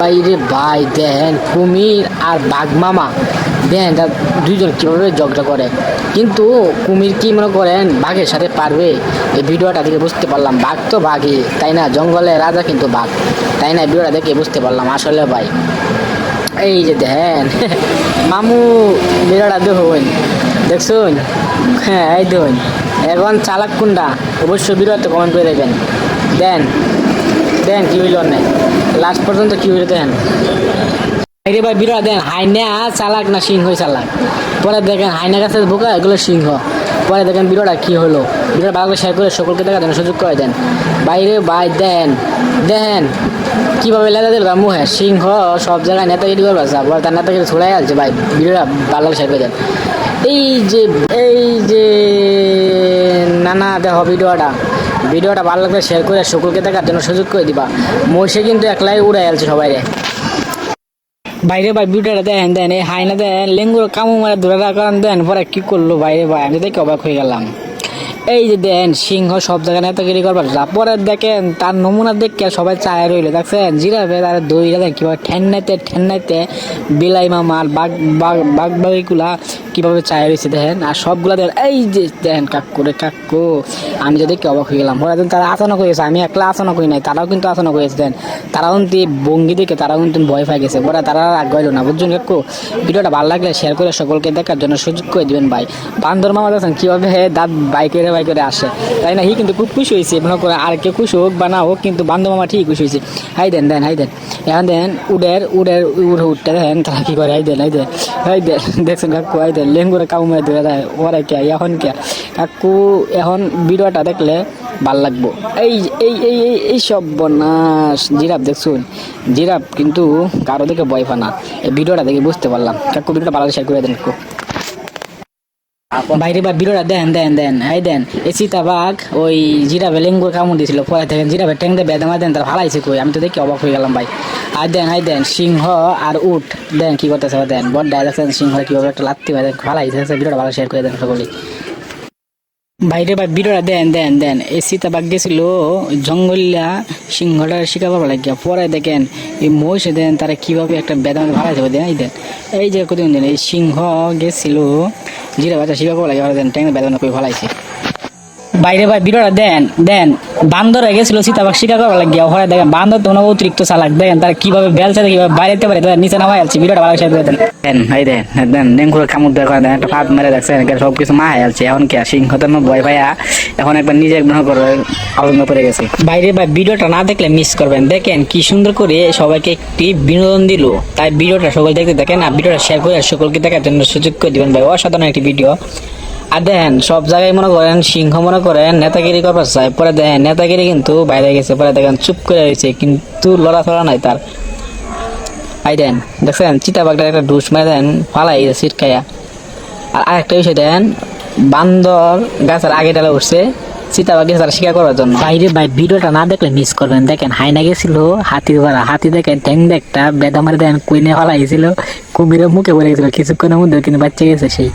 বাইরে ভাই দেখেন কুমির আর বাঘ মামা দেখেন দুইজন কিভাবে ঝগড়া করে। কিন্তু কুমির কি মনে করেন বাঘের সাথে পারবে? এই ভিডিওটা দেখে বুঝতে পারলাম বাঘ তো বাঘই, তাই না? জঙ্গলের রাজা কিন্তু বাঘ, তাই না? ভিডিওটা দেখে বুঝতে পারলাম আসলে ভাই। এই যে দেখেন মামু ভিডিওটা দেখুন, দেখছুন? হ্যাঁ এই দেখুন এখন চালাক কুন্ডা অবশ্যই ভিডিওতে কমেন্ট করে দেবেন। দেন দেন কি হইল না লাস্ট পর্যন্ত কি হইল দেখেন। বাইরে ভাই বিরাট দেন হাইনা চালাক না সিংহ চালাক। পরে দেখেন হাইনা গাছে বোকা, এগুলো সিংহ। পরে দেখেন বিরাট কি হলো। বিরাট ভালো করে শেয়ার করে সকলকে দেখা দেন, সুযোগ করে দেন। বাইরে ভাই দেন দেখেন কিভাবে লেদা দিল মুহে সিংহ সব জায়গায় নেতাগিরি করবে, পরে তার নেতাগিরি ছড়াই আসছে ভাই। বিরাট ভালো করে শেয়ার করে দেন। এই যে নানা দেখো ভিডিওটা ভালো লাগলে শেয়ার করে সকলকে দেখার জন্য সুযোগ করে দিবা। মহিষে কিন্তু একলাই উড়ে আসছে সবাই রে। বাইরে ভাই ভিডিওটা দেন দেন এই হাইনা দেন লেঙ্গুর কামু মারা ধরে রাখান দেন। পরে কি করলো বাইরে ভাই, আমি দেখে অবাক হয়ে গেলাম। এই যে দেন সিংহ সব জায়গায় নেতাগিরি করবার, পরে দেখেন তার নমুনা দেখে সবাই চায় রইলো। দেখছেন জিরাফে তার দইরা দেন কিভাবে ঠেন্নাইতে বিলাই মামার বাঘ বাঘিগুলা কিভাবে চায় রয়েছে দেখেন। আর সবগুলা দেখেন এই যে দেখেন কাকু আমি তো দেখে অবাক হয়ে গেলাম। পরে তারা আচরণ করেছে, আমি একলা আচরণ করি নাই, তারাও কিন্তু আচরণ করেছে দেন। তারাও কিন্তু ভঙ্গি দেখে তারাও কিন্তু ভয় পাই গেছে। পরে তারা রাগ গেল না, বুঝছেন কাকু? ভিডিওটা ভালো লাগলে শেয়ার করে সকলকে দেখার জন্য সুযোগ করে দিবেন ভাই। বান্দর মামা দেখেন কিভাবে দাঁত বাইকে আসে, তাই না? হি কিন্তু খুব খুশি হয়েছে। মনে করে আর কেউ খুশি হোক বা না হোক, কিন্তু বান্দর মামা ঠিক খুশি হয়েছে। হাই দেন এখন দেন উঠতে দেখেন তারা কি করে। হাই দেন দেখছেন কাকু? হাই দেন লেঙ্গুরে কামড়ে ধরে দেয় ওরা কে এখন কে কাকু। এখন ভিডিওটা দেখলে ভাল লাগবো। এই সব বনাস জিরাফ দেখছুন, জিরাফ কিন্তু কারো দেখে ভয় পায় না। এই ভিডিওটা দেখে বুঝতে পারলাম। কাকু ভিডিওটা ভালো শেয়ার করে দেন কাকু। বাইরে বা ভিডিওটা দেন এই দেন এই চিতাবাঘ ওই জিরাফে লেঙ্গুর কামড় দিয়েছিল। পরে দেখেন জিরাফে ট্যাং দিয়ে বেদমা দেন তার ভালাইছে কই, আমি তো দেখি অবাক হয়ে গেলাম ভাই। আর দেন সিংহ আর উট দেন কি করতেছে দেন বড্ডা দেখছেন সিংহ কিভাবে একটা লাত্তি ভাই ভালাইছে। ভিডিওটা ভালো শেয়ার করে দেন সকলেই। বাইরে বা ভিডিওটা দেন এই চিতাবাঘ গেছিল জঙ্গলিয়া সিংহটার শিকার পাবো লাগিয়া। পরে দেখেন এই মহিষে দেন তারা কিভাবে একটা বেদম ভালাইছে দেন। এই যে কতদিন দেন এই সিংহ গেছিল জিরা বাচ্চা শিকার পাবো লাগে দেন ট্যাং বেদম করে ভালাইছে। বাইরে ভাই ভিডিওটা দেন বান্দর হয়ে গেছিল চিতাবাঘ শিকার করা লাগিয়া। ওখানে দেখেন বান্দর তো অতিরিক্ত চালাক, দেখেন তারা কিভাবে বেলছে কিভাবে বাইরেতে পারে তারা নিচে নামাই আসছে। ভিডিওটা ভালো শেয়ার করে দেন ডেঙ্গুর কামড় দেওয়া দেন একটা ফাঁদ মেরে দেখছেন সবকিছু মা হয়ে আসছে। এখন কি সিংহ তো ভয় ভাইয়া এখন একবার নিজে মনে করে আনন্দ পড়ে গেছে। বাইরে ভাই ভিডিওটা না দেখলে মিস করবেন। দেখেন কি সুন্দর করে সবাইকে একটি বিনোদন দিল। তাই ভিডিওটা সকল দেখতে দেখেন আর ভিডিওটা শেয়ার করে সকলকে দেখার জন্য সুযোগ করে দিবেন ভাই। অসাধারণ একটি ভিডিও। আর দেখেন সব জায়গায় মনে করেন সিংহ মনে করেন নেতাগিরি করবার চায়, পরে দেখেন নেতাগিরি কিন্তু বাইরে গেছে। পরে দেখেন চুপ করে রয়েছে, কিন্তু লড়াচড়া নাই তার। আই দেন দেখছেন চিতাবাঘটা একটা ডুস মেরে দেন ফালাই সিট খাইয়া। আর আরেকটা বিষয় দেন বান্দর গাছের আগে ডালে উঠছে চিতাবাঘ গেছে তারা শিকার করার জন্য। বাইরে ভাই ভিডিওটা না দেখলে মিস করবেন। দেখেন হাইনা গেছিল হাতির ভাড়া, হাতি দেখেন ট্যাং একটা বেদা মারে দেন কুইনে ফালাইছিল, কুমিরের মুখে পড়ে গেছিল কিছুক্ষণের মধ্যে, কিন্তু বাচ্চা গেছে সেই।